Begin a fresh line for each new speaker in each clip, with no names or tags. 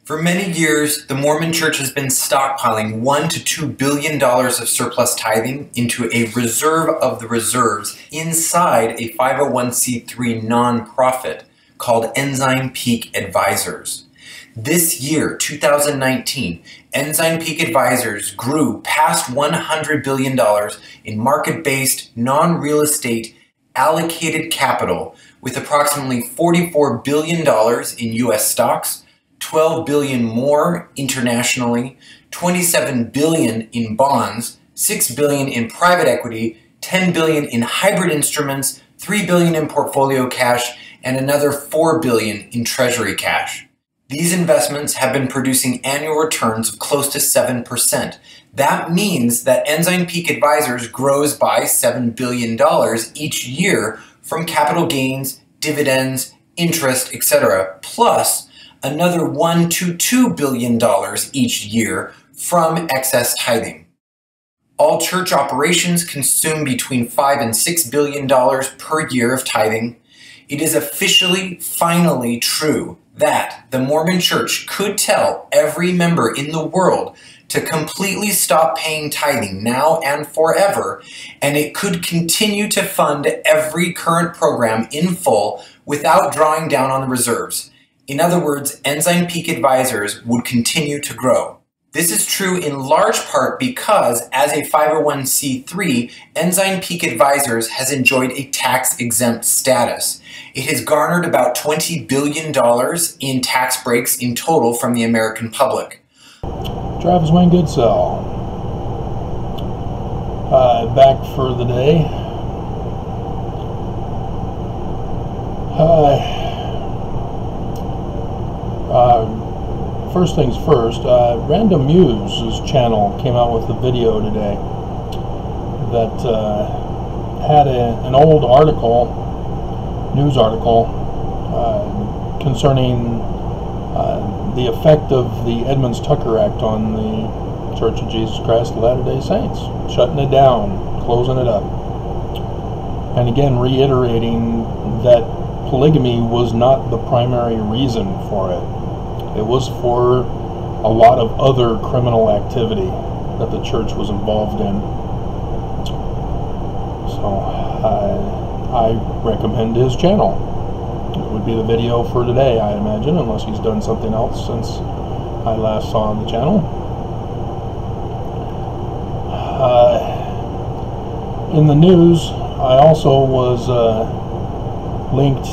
For many years, the Mormon Church has been stockpiling $1 to $2 billion of surplus tithing into a reserve of the reserves inside a 501c3 nonprofit called Ensign Peak Advisors. This year, 2019, Ensign Peak Advisors grew past $100 billion in market-based, non-real estate allocated capital with approximately $44 billion in U.S. stocks, $12 billion more internationally, $27 billion in bonds, $6 billion in private equity, $10 billion in hybrid instruments, $3 billion in portfolio cash, and another $4 billion in treasury cash. These investments have been producing annual returns of close to 7%. That means that Ensign Peak Advisors grows by $7 billion each year from capital gains, dividends, interest, etc., plus another $1 to $2 billion each year from excess tithing. All church operations consume between $5 and $6 billion per year of tithing. It is officially, finally true that the Mormon Church could tell every member in the world to completely stop paying tithing now and forever, and it could continue to fund every current program in full without drawing down on the reserves. In other words, Ensign Peak Advisors would continue to grow. This is true in large part because, as a 501c3, Ensign Peak Advisors has enjoyed a tax-exempt status. It has garnered about $20 billion in tax breaks in total from the American public.
Travis Wayne Goodsell, back for the day. First things first, Random Muse's channel came out with a video today that had an old article, news article, concerning the effect of the Edmunds-Tucker Act on the Church of Jesus Christ of Latter-day Saints, shutting it down, closing it up, and again reiterating that polygamy was not the primary reason for it. It was for a lot of other criminal activity that the church was involved in. So I recommend his channel. It would be the video for today, I imagine, unless he's done something else since I last saw on the channel. In the news, I also was linked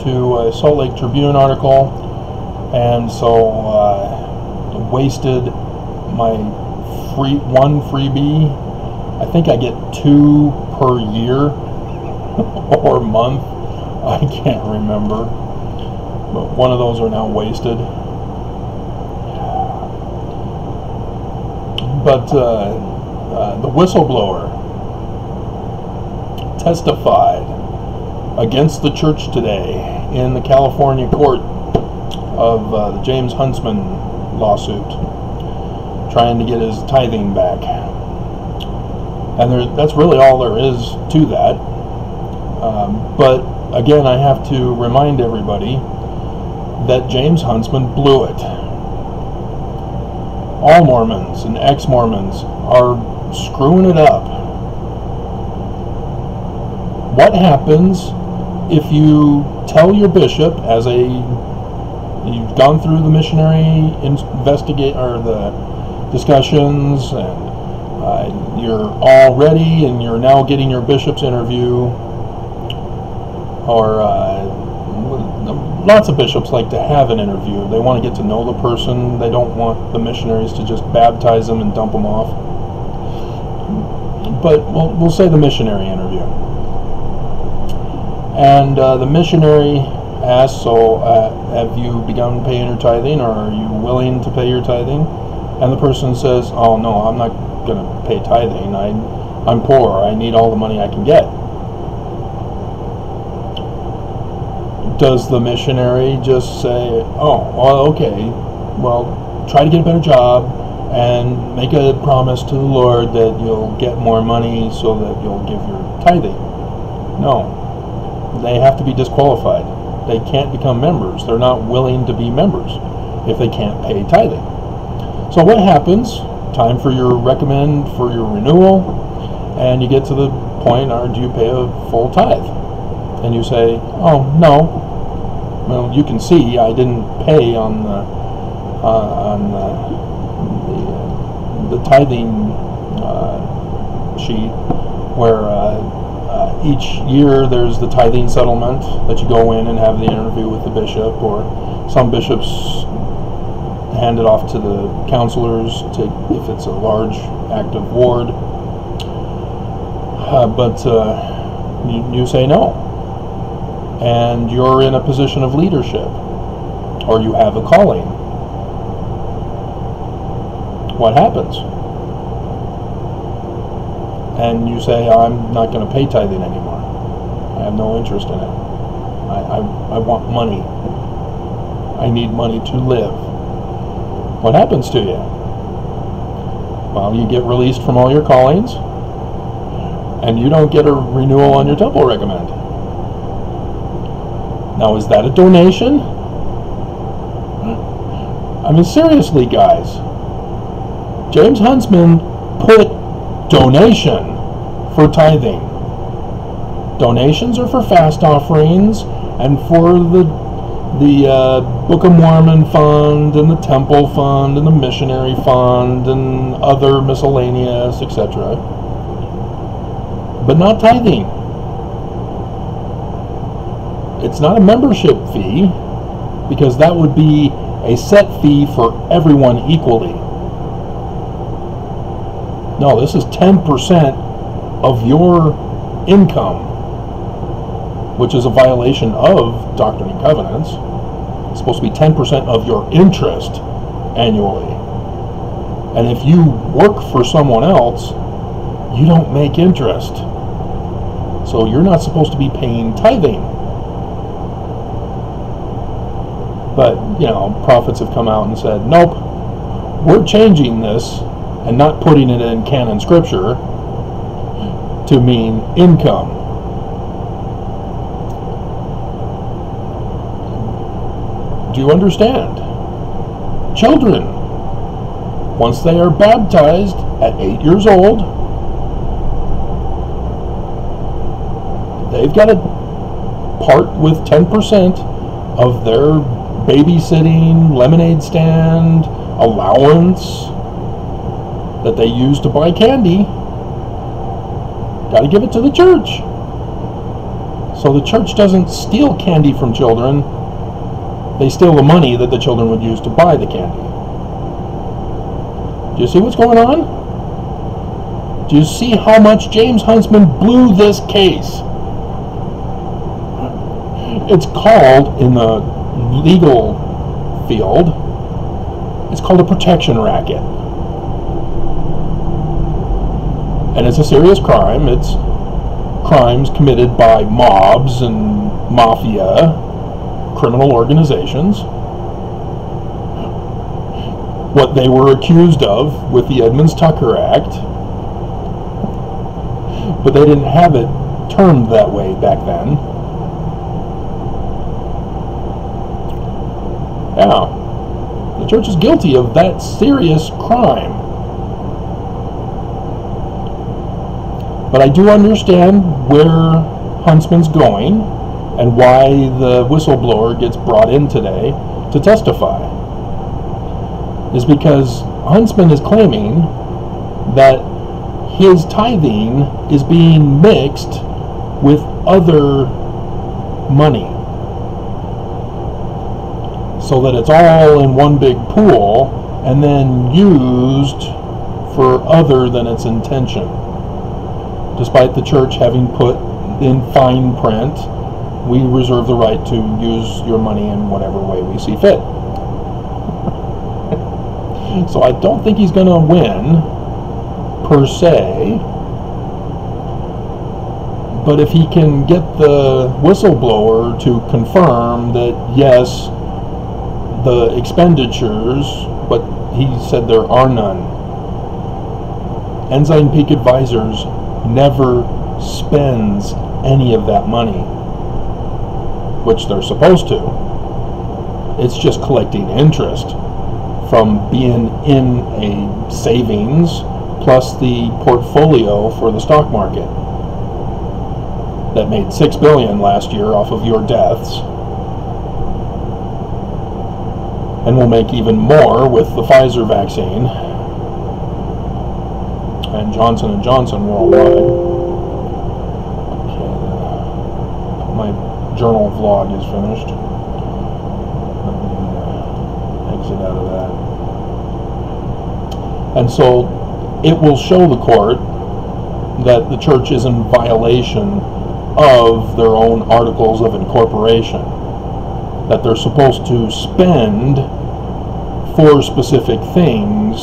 to a Salt Lake Tribune article, and so wasted my one freebie. I think I get 2 per year or month. I can't remember, but one of those are now wasted. But the whistleblower testified against the church today in the California court of the James Huntsman lawsuit, trying to get his tithing back. And that's really all there is to that. But again, I have to remind everybody that James Huntsman blew it. All Mormons and ex-Mormons are screwing it up. What happens if you tell your bishop, you've gone through the missionary the discussions, and you're all ready, and you're now getting your bishop's interview, or lots of bishops like to have an interview. They want to get to know the person. They don't want the missionaries to just baptize them and dump them off. But we'll say the missionary interview. And the missionary asks, so have you begun paying your tithing, or are you willing to pay your tithing? And the person says, oh no, I'm not going to pay tithing. I'm poor. I need all the money I can get. Does the missionary just say, oh, well, okay, well, try to get a better job and make a promise to the Lord that you'll get more money so that you'll give your tithing? No. They have to be disqualified. They can't become members. They're not willing to be members. if they can't pay tithing. So what happens? Time for your recommend for your renewal, and you get to the point, do you pay a full tithe? And you say, oh, no. Well, you can see I didn't pay on the tithing sheet, where each year there's the tithing settlement that you go in and have the interview with the bishop, or some bishops hand it off to the counselors if it's a large active ward. But you say no, and you're in a position of leadership, or you have a calling. What happens? And you say, I'm not going to pay tithing anymore. I have no interest in it. I want money. I need money to live. What happens to you? Well, you get released from all your callings, and you don't get a renewal on your temple recommend. Now, is that a donation? I mean, seriously, guys. James Huntsman put donation for tithing. Donations are for fast offerings and for the Book of Mormon fund and the temple fund and the missionary fund and other miscellaneous, etc. But not tithing. It's not a membership fee, because that would be a set fee for everyone equally. No, this is 10% of your income, which is a violation of Doctrine and Covenants. It's supposed to be 10% of your interest annually. And if you work for someone else, you don't make interest. So you're not supposed to be paying tithing. But, prophets have come out and said, nope, we're changing this and not putting it in canon scripture to mean income. Do you understand? Children, once they are baptized at 8 years old, they've got to part with 10% of their babysitting, lemonade stand, allowance that they use to buy candy. Got to give it to the church. So the church doesn't steal candy from children. They steal the money that the children would use to buy the candy. Do you see what's going on? Do you see how much James Huntsman blew this case? It's called, in the legal field, it's called a protection racket. And it's a serious crime. It's crimes committed by mobs and mafia, criminal organizations. What they were accused of with the Edmunds-Tucker Act, but they didn't have it termed that way back then. Yeah, the church is guilty of that serious crime. But I do understand where Huntsman's going and why the whistleblower gets brought in today to testify. Is because Huntsman is claiming that his tithing is being mixed with other money, so that it's all in one big pool and then used for other than its intention. Despite the church having put in fine print, we reserve the right to use your money in whatever way we see fit. So I don't think he's going to win, per se. But if he can get the whistleblower to confirm that, yes, the expenditures, but he said there are none. Ensign Peak Advisors never spends any of that money, which they're supposed to. It's just collecting interest from being in a savings plus the portfolio for the stock market that made $6 billion last year off of your deaths, and will make even more with the Pfizer vaccine and Johnson & Johnson worldwide. Okay, my journal vlog is finished. Let me exit out of that. And so it will show the court that the church is in violation of their own articles of incorporation, that they're supposed to spend for specific things,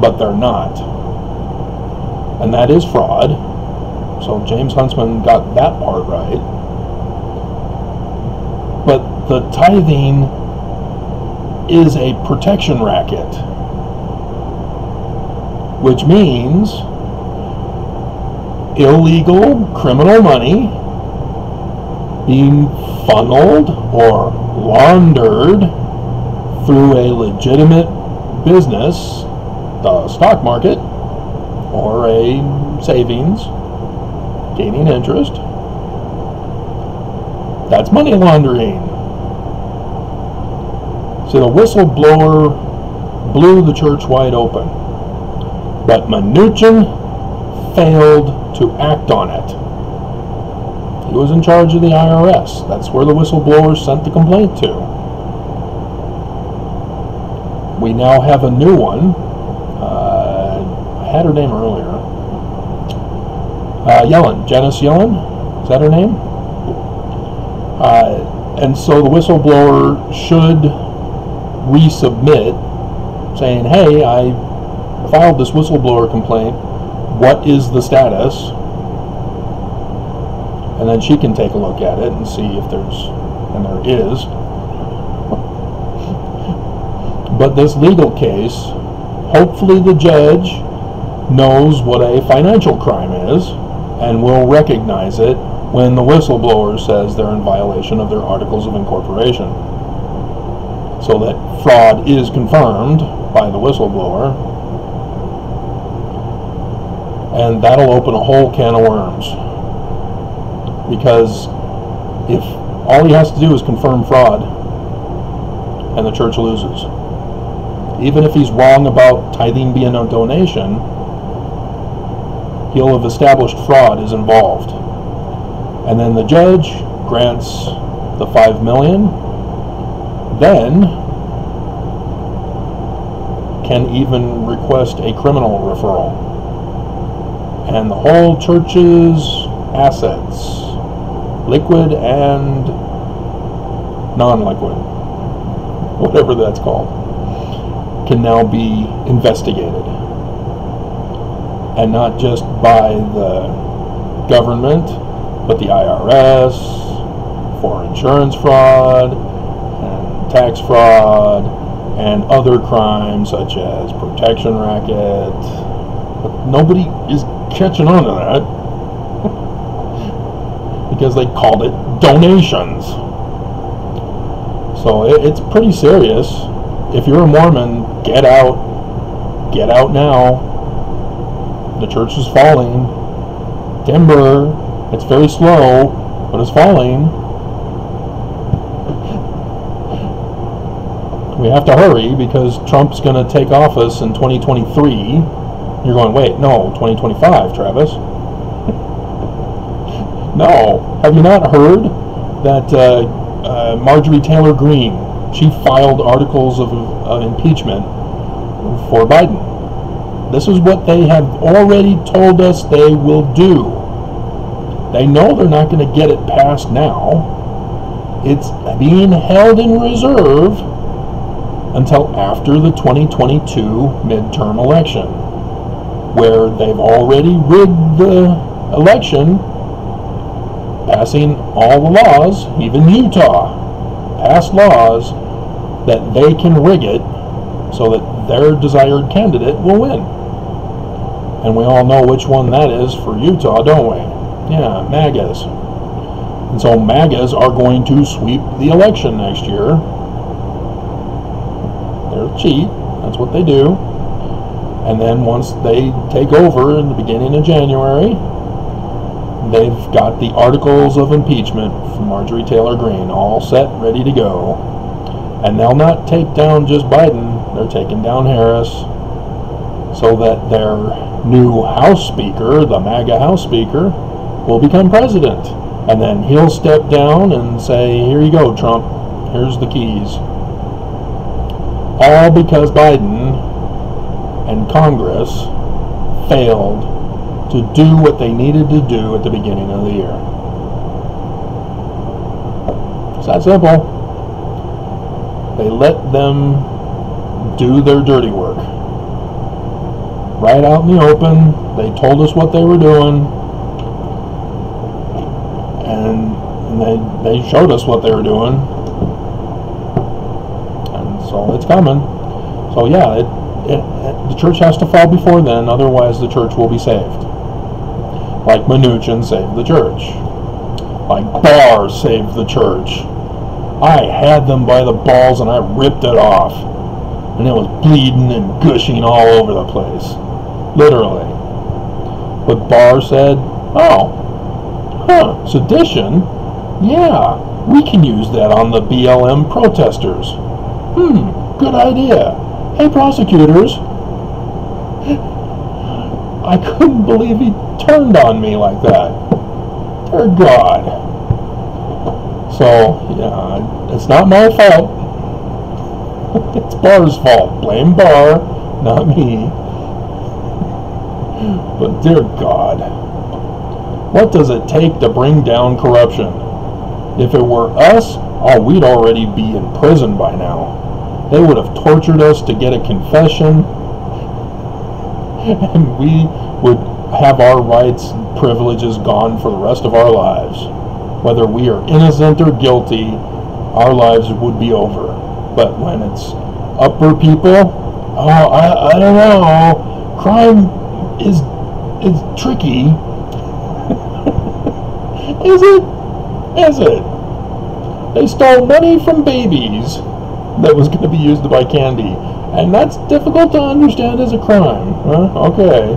but they're not. And that is fraud. So James Huntsman got that part right. But the tithing is a protection racket, which means illegal criminal money being funneled or laundered through a legitimate business, the stock market, or a savings, gaining interest. That's money laundering. So the whistleblower blew the church wide open, but Mnuchin failed to act on it. He was in charge of the IRS. That's where the whistleblower sent the complaint to. We now have a new one. I had her name earlier. Yellen, Janice Yellen, is that her name? And so the whistleblower should resubmit, saying, hey, I filed this whistleblower complaint. What is the status? And then she can take a look at it and see if there's, and there is. But this legal case, hopefully the judge knows what a financial crime is and will recognize it when the whistleblower says they're in violation of their articles of incorporation, so that fraud is confirmed by the whistleblower, and that'll open a whole can of worms. Because if all he has to do is confirm fraud and the church loses, even if he's wrong about tithing being a donation, he'll have established fraud is involved. And then the judge grants the $5 million, then can even request a criminal referral. And the whole church's assets, liquid and non-liquid, whatever that's called, can now be investigated. And not just by the government, but the IRS for insurance fraud and tax fraud and other crimes such as protection racket. But nobody is catching on to that because they called it donations. So it's pretty serious. If you're a Mormon, get out now. The church is falling. Timber. It's very slow, but it's falling. We have to hurry because Trump's going to take office in 2023. You're going, wait, no, 2025, Travis. No. Have you not heard that Marjorie Taylor Greene, she filed articles of impeachment for Biden? This is what they have already told us they will do. They know they're not going to get it passed now. It's being held in reserve until after the 2022 midterm election, where they've already rigged the election, passing all the laws, even Utah passed laws that they can rig it so that their desired candidate will win. And we all know which one that is for Utah, don't we? Yeah, MAGAs. And so MAGAs are going to sweep the election next year. cheat. That's what they do. And then once they take over in the beginning of January, they've got the articles of impeachment from Marjorie Taylor Greene all set, ready to go. And they'll not take down just Biden, they're taking down Harris, so that their new House Speaker, the MAGA House Speaker, will become president. And then he'll step down and say, here you go, Trump, here's the keys. All because Biden and Congress failed to do what they needed to do at the beginning of the year. It's that simple. They let them do their dirty work. Right out in the open, they told us what they were doing, and they showed us what they were doing, and so it's coming. So yeah, the church has to fall before then, otherwise the church will be saved. Like Mnuchin saved the church. Like Barr saved the church. I had them by the balls and I ripped it off. And it was bleeding and gushing all over the place. Literally. But Barr said, sedition? Yeah, we can use that on the BLM protesters. Good idea. Hey, prosecutors. I couldn't believe he turned on me like that. Dear God. So, yeah, it's not my fault. It's Barr's fault. Blame Barr, not me. But dear God, what does it take to bring down corruption? If it were us, we'd already be in prison by now. They would have tortured us to get a confession, and we would have our rights and privileges gone for the rest of our lives. Whether we are innocent or guilty, our lives would be over. But when it's upper people, I don't know, crime is tricky. Is it? Is it? They stole money from babies that was going to be used to buy candy. And that's difficult to understand as a crime. Huh? Okay.